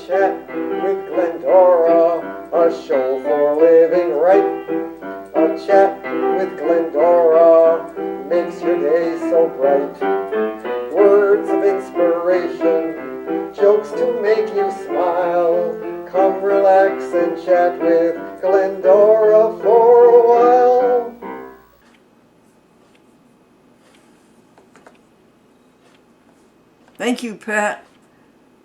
Chat with Glendora, a show for living right. A chat with Glendora makes your day so bright. Words of inspiration, jokes to make you smile. Come relax and chat with Glendora for a while. Thank you, Pat,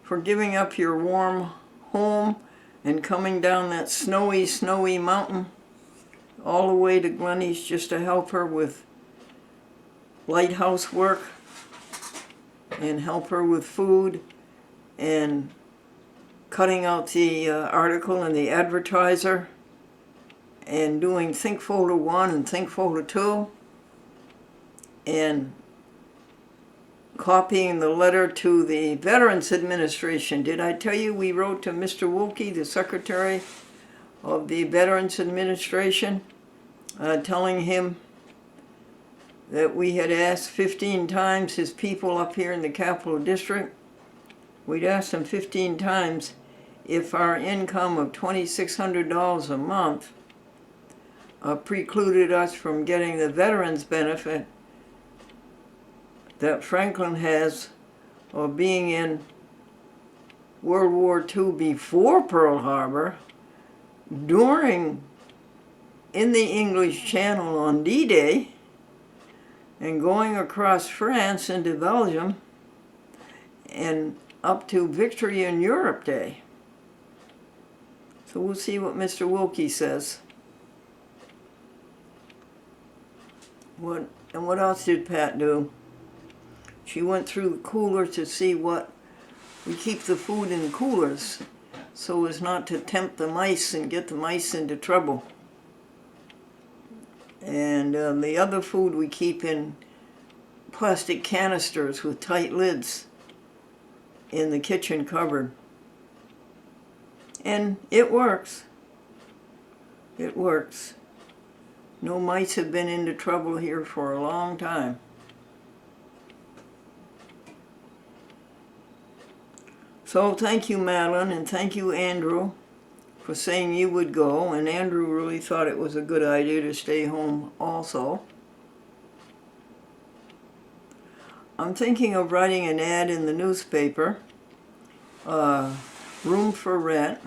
for giving up your warm home and coming down that snowy mountain all the way to Glenny's just to help her with lighthouse work and help her with food and cutting out the article in the Advertiser and doing Think Folder 1 and Think Folder 2 and copying the letter to the Veterans Administration. Did I tell you we wrote to Mr. Wilkie, the Secretary of the Veterans Administration, telling him that we had asked 15 times his people up here in the Capital District. We'd asked him 15 times if our income of $2,600 a month precluded us from getting the veterans benefit that Franklin has of being in World War II before Pearl Harbor, in the English Channel on D-Day, and going across France into Belgium and up to Victory in Europe Day. So we'll see what Mr. Wilkie says. What else did Pat do? She went through the cooler to see what we keep the food in coolers so as not to tempt the mice and get the mice into trouble. And the other food we keep in plastic canisters with tight lids in the kitchen cupboard. And it works. It works. No mice have been into trouble here for a long time. So thank you, Madeline, and thank you, Andrew, for saying you would go. And Andrew really thought it was a good idea to stay home also. I'm thinking of writing an ad in the newspaper, room for rent,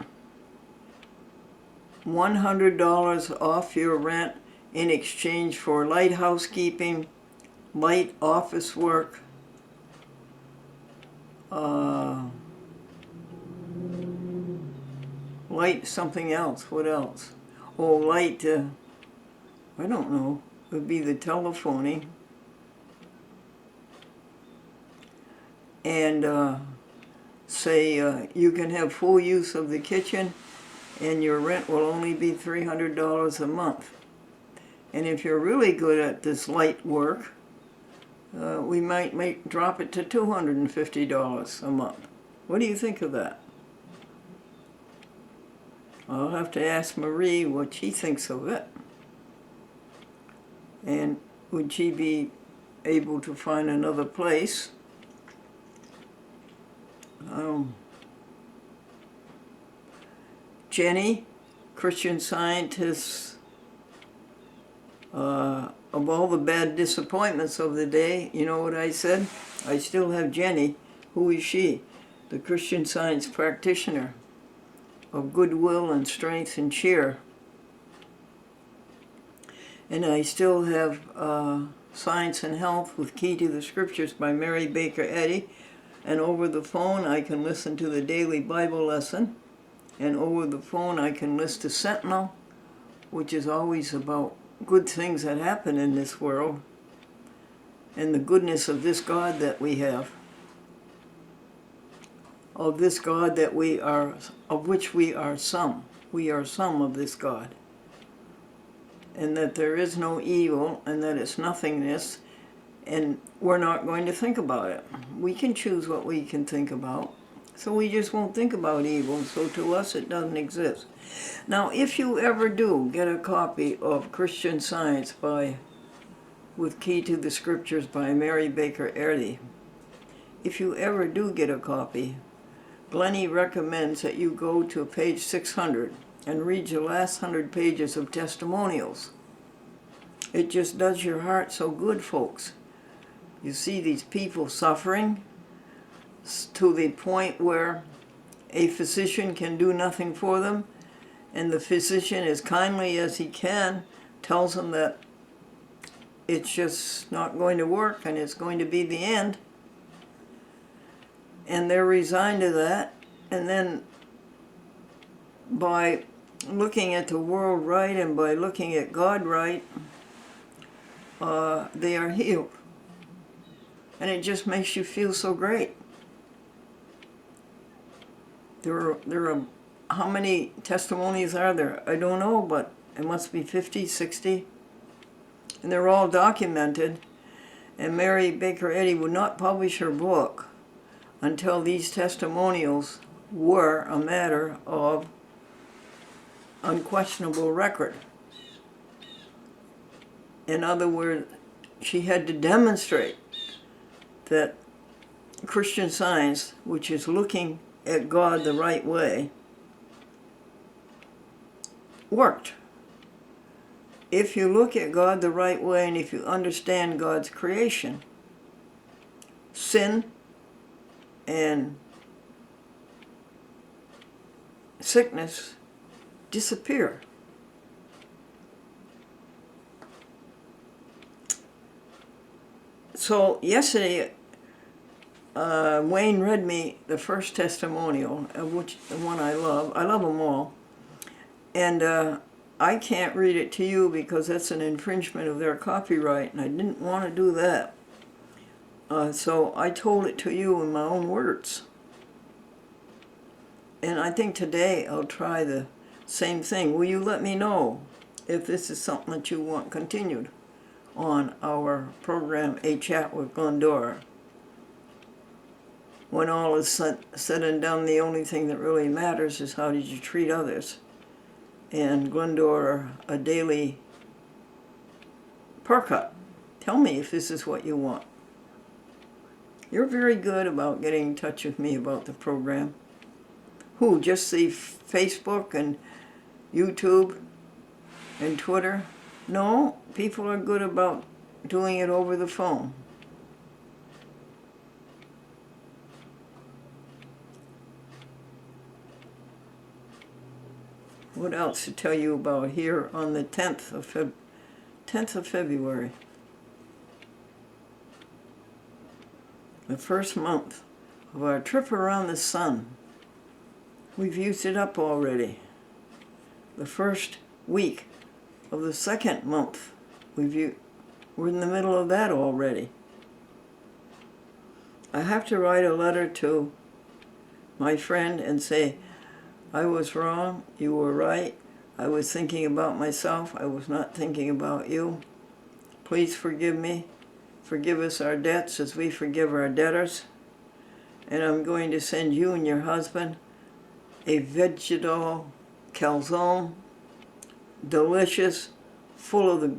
$100 off your rent in exchange for light housekeeping, light office work, light something else. What else? Oh, light, I don't know. It would be the telephoning. And say you can have full use of the kitchen and your rent will only be $300 a month. And if you're really good at this light work, we might drop it to $250 a month. What do you think of that? I'll have to ask Marie what she thinks of it. And would she be able to find another place? Jenny, Christian Scientist, of all the bad disappointments of the day, you know what I said? I still have Jenny. Who is she? The Christian Science practitioner of goodwill and strength and cheer. And I still have Science and Health with Key to the Scriptures by Mary Baker Eddy. And over the phone I can listen to the daily Bible lesson. And over the phone I can listen to Sentinel, which is always about good things that happen in this world and the goodness of this God that we have. Of this God that we are, of which we are some. We are some of this God. And that there is no evil, and that it's nothingness, and we're not going to think about it. We can choose what we can think about. So we just won't think about evil, so to us it doesn't exist. Now, if you ever do get a copy of Christian Science with Key to the Scriptures by Mary Baker Eddy, if you ever do get a copy, Glennie recommends that you go to page 600 and read your last 100 pages of testimonials. It just does your heart so good, folks. You see these people suffering to the point where a physician can do nothing for them, and the physician, as kindly as he can, tells them that it's just not going to work and it's going to be the end. And they're resigned to that. And then by looking at the world right and by looking at God right, they are healed. And it just makes you feel so great. There are how many testimonies are there? I don't know, but it must be 50, 60. And they're all documented. And Mary Baker Eddy would not publish her book until these testimonials were a matter of unquestionable record. In other words, she had to demonstrate that Christian Science, which is looking at God the right way, worked. If you look at God the right way and if you understand God's creation, sin and sickness disappear. So yesterday, Wayne read me the first testimonial, which the one I love them all, and I can't read it to you because that's an infringement of their copyright, and I didn't want to do that. So I told it to you in my own words. And I think today I'll try the same thing. Will you let me know if this is something that you want continued on our program, A Chat with Glendora? When all is said and done, the only thing that really matters is how did you treat others. And Glendora, a daily perk-up. Tell me if this is what you want. You're very good about getting in touch with me about the program. Who, just the Facebook and YouTube and Twitter? No, people are good about doing it over the phone. What else to tell you about here on the 10th of February? The first month of our trip around the sun. We've used it up already. The first week of the second month, we're in the middle of that already. I have to write a letter to my friend and say, I was wrong, you were right, I was thinking about myself, I was not thinking about you. Please forgive me, forgive us our debts as we forgive our debtors. And I'm going to send you and your husband a vegetable calzone, delicious, full of the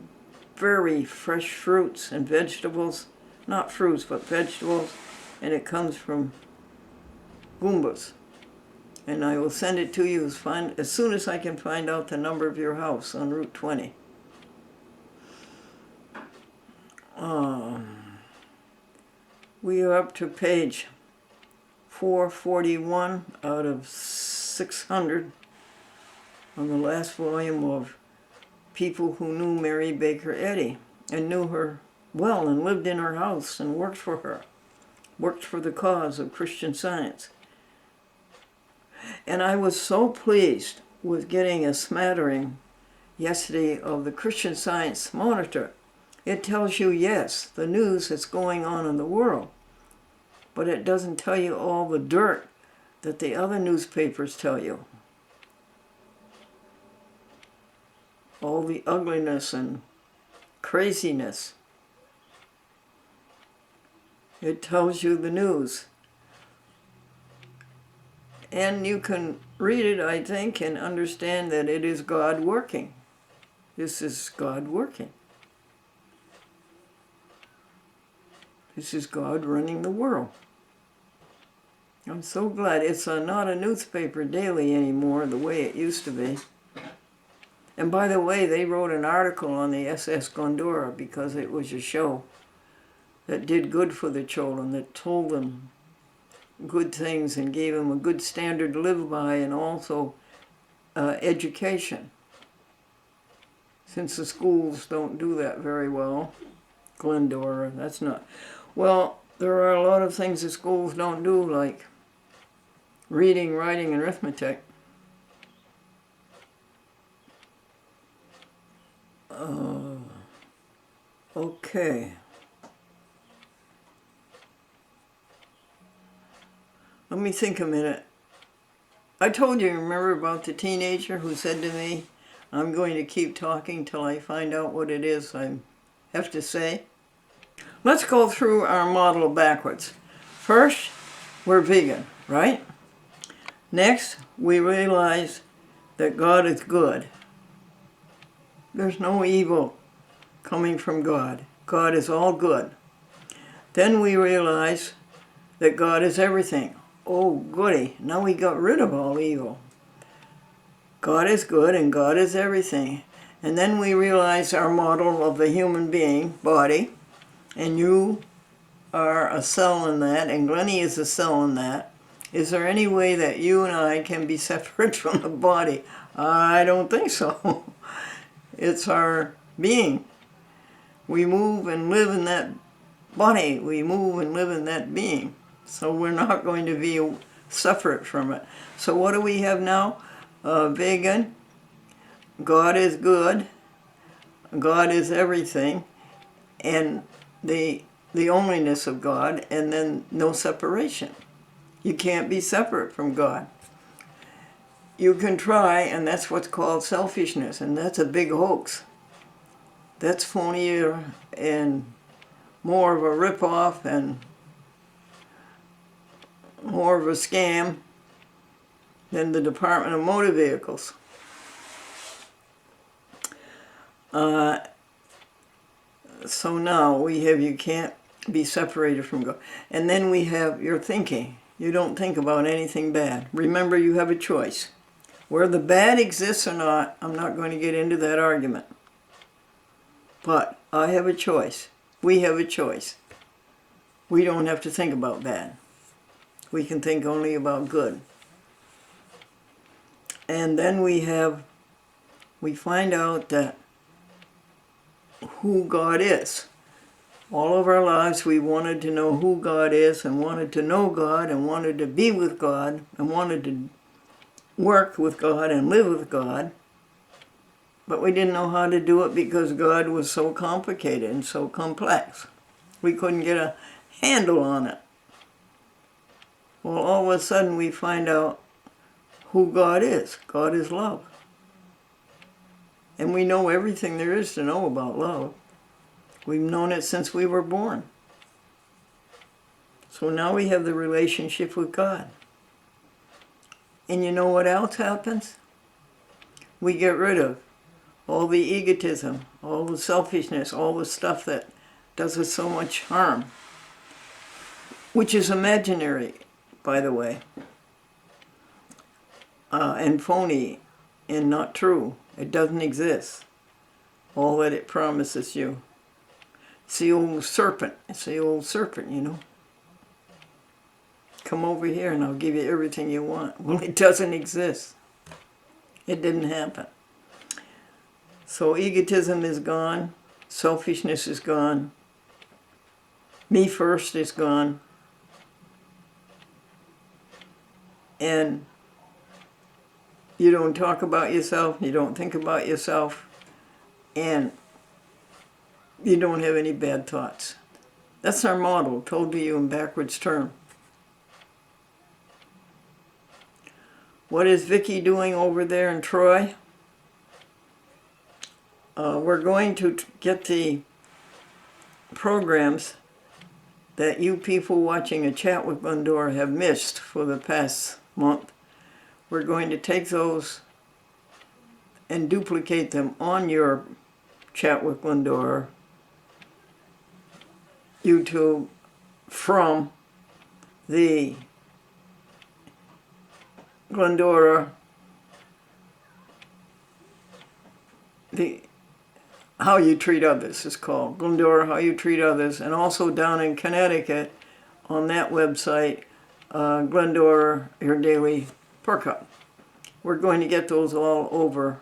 very fresh fruits and vegetables, not fruits but vegetables, and it comes from Goombas. And I will send it to you as soon as I can find out the number of your house on Route 20. We are up to page 441 out of 600 on the last volume of People Who Knew Mary Baker Eddy and knew her well and lived in her house and worked for her, worked for the cause of Christian Science. And I was so pleased with getting a smattering yesterday of the Christian Science Monitor. It tells you, yes, the news that's going on in the world, but it doesn't tell you all the dirt that the other newspapers tell you. All the ugliness and craziness. It tells you the news. And you can read it, I think, and understand that it is God working. This is God working. This is God running the world. I'm so glad it's not a newspaper daily anymore the way it used to be. And by the way, they wrote an article on the SS Glendora because it was a show that did good for the children, that told them good things and gave them a good standard to live by, and also education. Since the schools don't do that very well, Glendora, that's not. Well, there are a lot of things the schools don't do, like reading, writing, and arithmetic. Okay. Let me think a minute. I told you, remember, about the teenager who said to me, I'm going to keep talking till I find out what it is I have to say. Let's go through our model backwards. First, we're vegan, right? Next, we realize that God is good. There's no evil coming from God. God is all good. Then we realize that God is everything. Oh, goody, now we got rid of all evil. God is good and God is everything. And then we realize our model of the human being, body, and you are a cell in that, and Glennie is a cell in that. Is there any way that you and I can be separate from the body? I don't think so. It's our being. We move and live in that body. We move and live in that being. So we're not going to be separate from it. So what do we have now? Vegan. God is good. God is everything. And the onlyness of God, and then no separation. You can't be separate from God. You can try, and that's what's called selfishness, and that's a big hoax. That's phonier and more of a rip-off and more of a scam than the Department of Motor Vehicles. So now we have you can't be separated from God. And then we have your thinking. You don't think about anything bad. Remember, you have a choice. Where the bad exists or not, I'm not going to get into that argument. But I have a choice. We have a choice. We don't have to think about bad. We can think only about good. And then we find out that who God is. All of our lives we wanted to know who God is, and wanted to know God, and wanted to be with God, and wanted to work with God and live with God. But we didn't know how to do it because God was so complicated and so complex. We couldn't get a handle on it. Well, all of a sudden we find out who God is. God is love. And we know everything there is to know about love. We've known it since we were born. So now we have the relationship with God. And you know what else happens? We get rid of all the egotism, all the selfishness, all the stuff that does us so much harm, which is imaginary, by the way, and phony and not true. It doesn't exist. All that it promises you. It's the old serpent. It's the old serpent, you know. Come over here and I'll give you everything you want. Well, it doesn't exist. It didn't happen. So egotism is gone. Selfishness is gone. Me first is gone. And you don't talk about yourself. You don't think about yourself. And you don't have any bad thoughts. That's our model, told to you in backwards term. What is Vicky doing over there in Troy? We're going to get the programs that you people watching A Chat with Glendora have missed for the past month. We're going to take those and duplicate them on your Chat with Glendora YouTube from the Glendora, the How You Treat Others is called. Glendora, How You Treat Others. And also down in Connecticut, on that website, Glendora, Your Daily Perk-Up. We're going to get those all over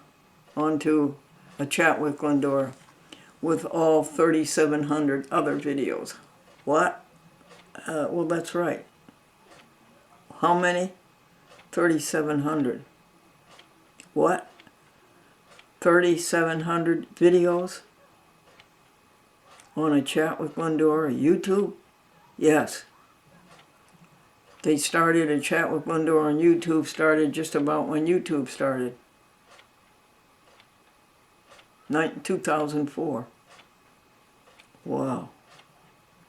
onto a Chat with Glendora with all 3,700 other videos. What? Well, that's right. How many? 3,700. What? 3,700 videos on a Chat with Glendora YouTube? Yes. They started a Chat with Glendora on YouTube, started just about when YouTube started. 2004. Wow.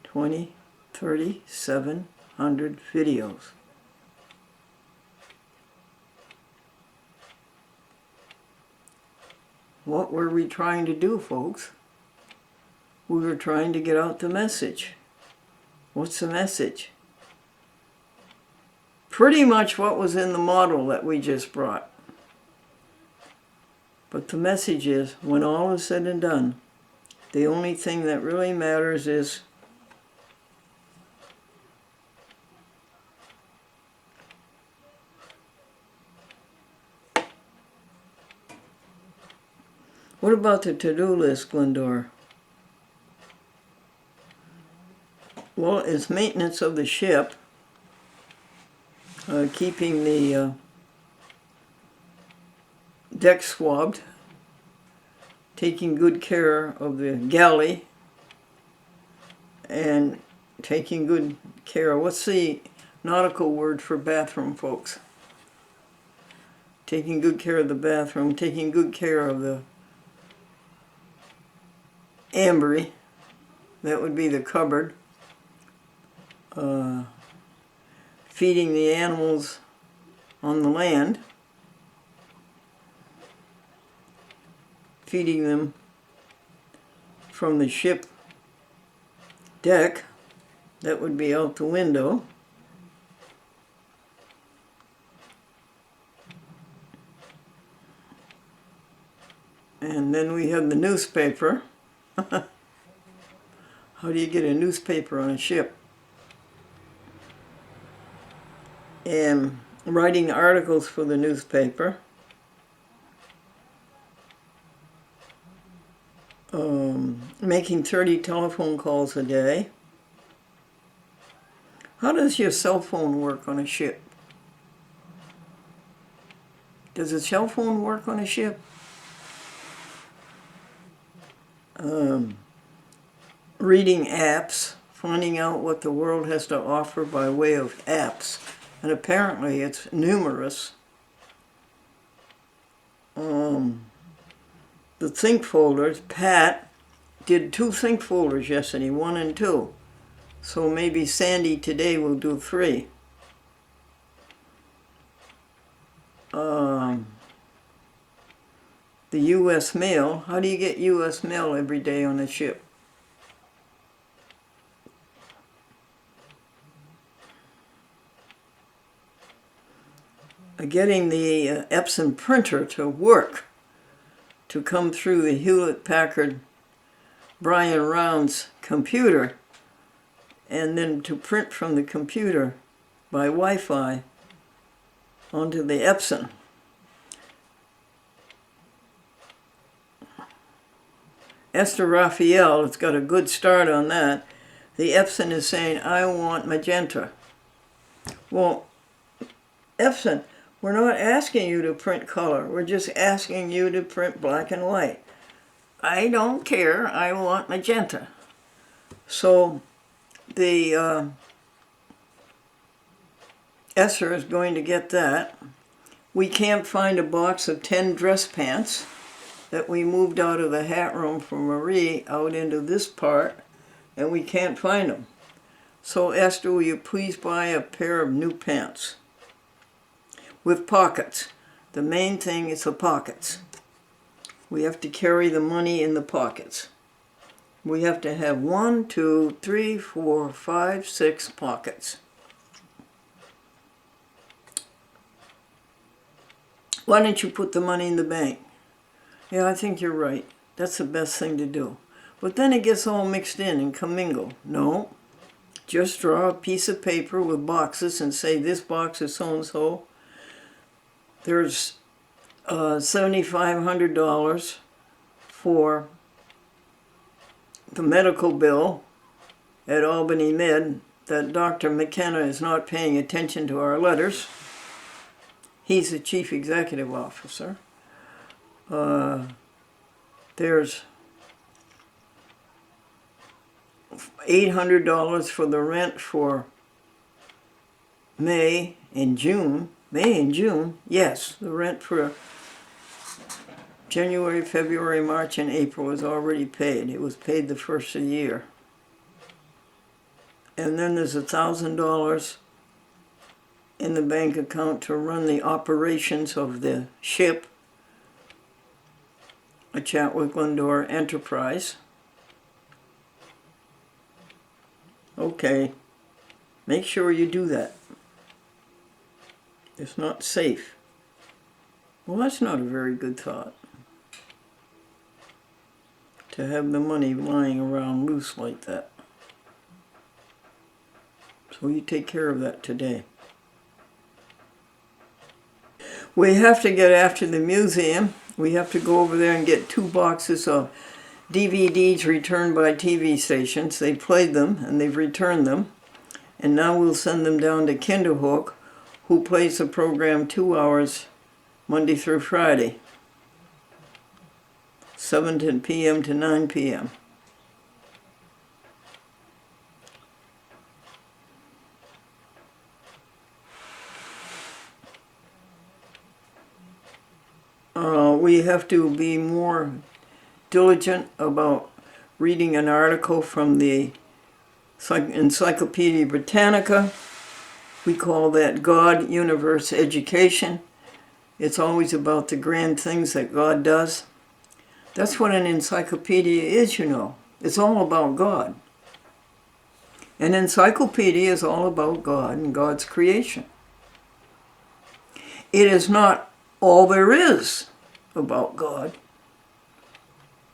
3,700 videos. What were we trying to do, folks? We were trying to get out the message. What's the message? Pretty much what was in the model that we just brought. But the message is, when all is said and done, the only thing that really matters is what about the to-do list, Glendora? Well, it's maintenance of the ship, keeping the deck swabbed, taking good care of the galley, and taking good care. What's the nautical word for bathroom, folks? Taking good care of the bathroom, taking good care of the ambery, that would be the cupboard, feeding the animals on the land, feeding them from the ship deck, that would be out the window, and then we have the newspaper. How do you get a newspaper on a ship? And writing articles for the newspaper. Making 30 telephone calls a day. How does your cell phone work on a ship? Does a cell phone work on a ship? Reading apps, finding out what the world has to offer by way of apps. And apparently it's numerous. The think folders, Pat did 2 think folders yesterday, 1 and 2. So maybe Sandy today will do 3. The U.S. mail, how do you get U.S. mail every day on a ship? Getting the Epson printer to work, to come through the Hewlett-Packard Brian Round's computer, and then to print from the computer by Wi-Fi onto the Epson. Esther Raphael has got a good start on that. The Epson is saying, I want magenta. Well, Epson, we're not asking you to print color. We're just asking you to print black and white. I don't care. I want magenta. So the Esther is going to get that. We can't find a box of 10 dress pants that we moved out of the hat room for Marie out into this part, and we can't find them. So Esther, will you please buy a pair of new pants with pockets? The main thing is the pockets. We have to carry the money in the pockets. We have to have 1, 2, 3, 4, 5, 6 pockets. Why don't you put the money in the bank? Yeah, I think you're right. That's the best thing to do. But then it gets all mixed in and commingled. No, just draw a piece of paper with boxes and say this box is so-and-so. There's $7,500 for the medical bill at Albany Med that Dr. McKenna is not paying attention to our letters. He's the chief executive officer. There's $800 for the rent for May and June. May and June, yes, the rent for January, February, March, and April is already paid. It was paid the first of the year. And then there's $1,000 in the bank account to run the operations of the ship, a Chat With Glendora enterprise. Okay, make sure you do that. It's not safe. Well, that's not a very good thought, to have the money lying around loose like that. So you take care of that today. We have to get after the museum. We have to go over there and get 2 boxes of DVDs returned by TV stations. They played them and they've returned them. And now we'll send them down to Kinderhook, who plays the program 2 hours Monday through Friday, 7 p.m. to 9 p.m. We have to be more diligent about reading an article from the Encyclopedia Britannica. We call that God, Universe, Education. It's always about the grand things that God does. That's what an encyclopedia is, you know. It's all about God. An encyclopedia is all about God and God's creation. It is not all there is about God,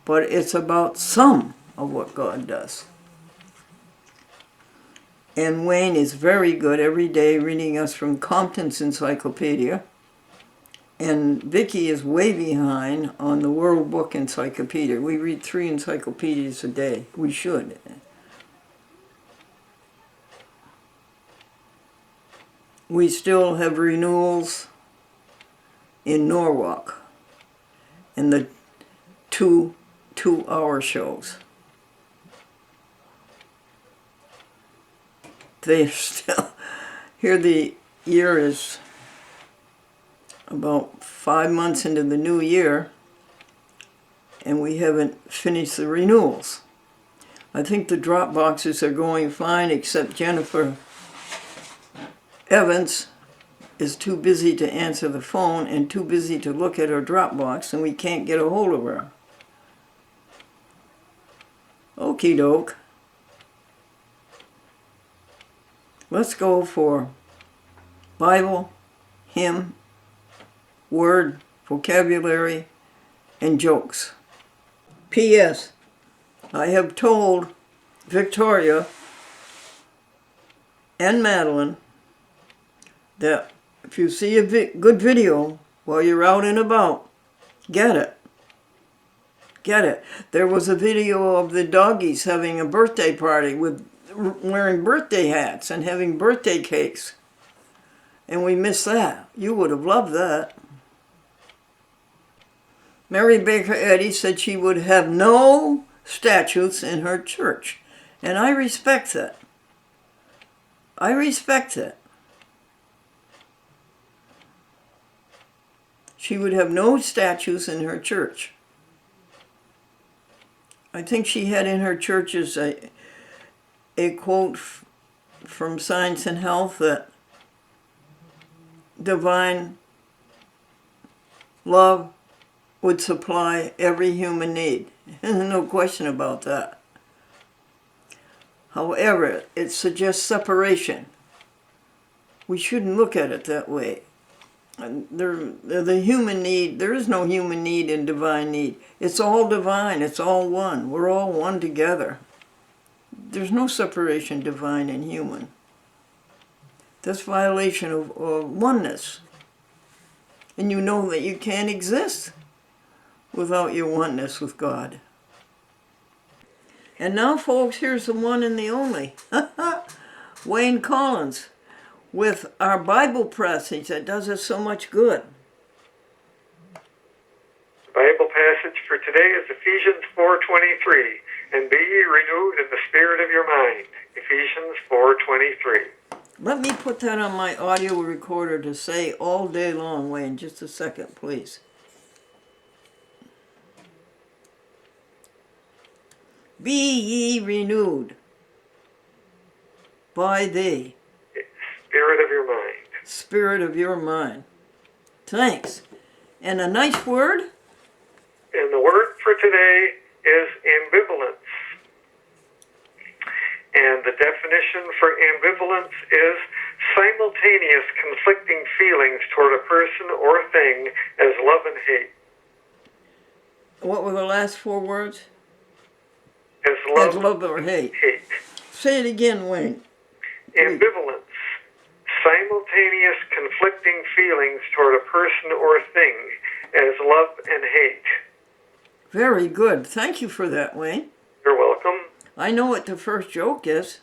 but it's about some of what God does. And Wayne is very good every day reading us from Compton's Encyclopedia. And Vicki is way behind on the World Book Encyclopedia. We read 3 encyclopedias a day. We should. We still have renewals in Norwalk in the 2-hour shows. They're still, here the year is about 5 months into the new year, and we haven't finished the renewals. I think the drop boxes are going fine, except Jennifer Evans is too busy to answer the phone and too busy to look at her drop box, and we can't get a hold of her. Okie doke. Let's go for Bible, hymn, word, vocabulary, and jokes. P.S. I have told Victoria and Madeline that if you see a good video while you're out and about, get it. Get it. There was a video of the doggies having a birthday party with wearing birthday hats and having birthday cakes. And we missed that. You would have loved that. Mary Baker Eddy said she would have no statues in her church. And I respect that. I respect that. She would have no statues in her church. I think she had in her churches a quote from Science and Health that divine love would supply every human need. There's no question about that. However, it suggests separation. We shouldn't look at it that way. the human need, there is no human need and divine need. It's all divine. It's all one. We're all one together. There's no separation, divine and human. That's violation of oneness. And you know that you can't exist without your oneness with God. And now, folks, here's the one and the only. Wayne Collins with our Bible passage that does us so much good. The Bible passage for today is Ephesians 4:23. And be ye renewed in the spirit of your mind. Ephesians 4:23. Let me put that on my audio recorder to say all day long, Wayne. Just a second, please. Be ye renewed by the Spirit of your mind. spirit of your mind. Thanks. And a nice word? And the word for today is ambivalence. And the definition for ambivalence is simultaneous conflicting feelings toward a person or thing as love and hate. What were the last four words? As love or hate. Hate. Say it again, Wayne. Ambivalence. Simultaneous conflicting feelings toward a person or thing as love and hate. Very good. Thank you for that, Wayne. You're welcome. I know what the first joke is.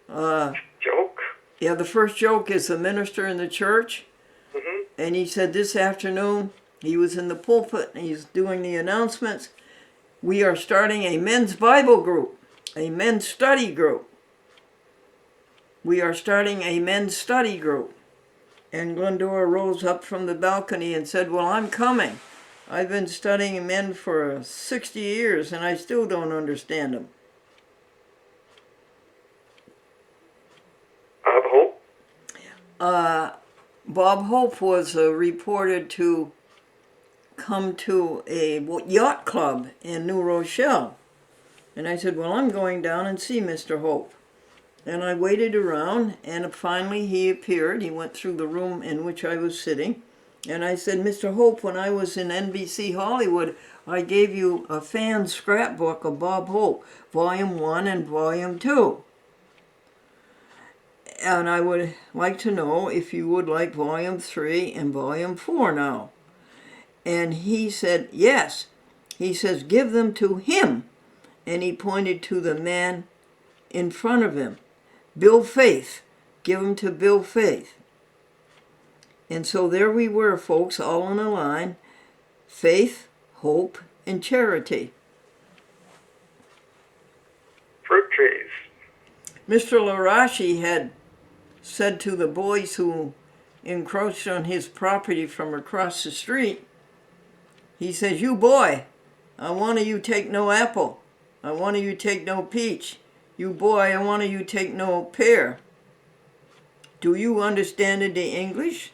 Joke? Yeah, the first joke is the minister in the church. Mm-hmm. And he said this afternoon, he was in the pulpit and he's doing the announcements. We are starting a men's Bible group, a men's study group. We are starting a men's study group. And Glendora rose up from the balcony and said, well, I'm coming. I've been studying men for 60 years and I still don't understand them. Bob Hope? Bob Hope was reported to come to a yacht club in New Rochelle. And I said, well, I'm going down and see Mr. Hope. And I waited around, and finally he appeared. He went through the room in which I was sitting. And I said, Mr. Hope, when I was in NBC Hollywood, I gave you a fan scrapbook of Bob Hope, Volume 1 and Volume 2. And I would like to know if you would like Volume 3 and Volume 4 now. And he said, yes. He says, give them to him. And he pointed to the man in front of him. Bill Faith. Give them to Bill Faith. And so there we were, folks, all in a line. Faith, hope, and charity. Fruit trees. Mr. Larashi had said to the boys who encroached on his property from across the street, he says, you boy, I want you take no apple. I want you take no peach. You boy, I want you take no pear. Do you understand the English?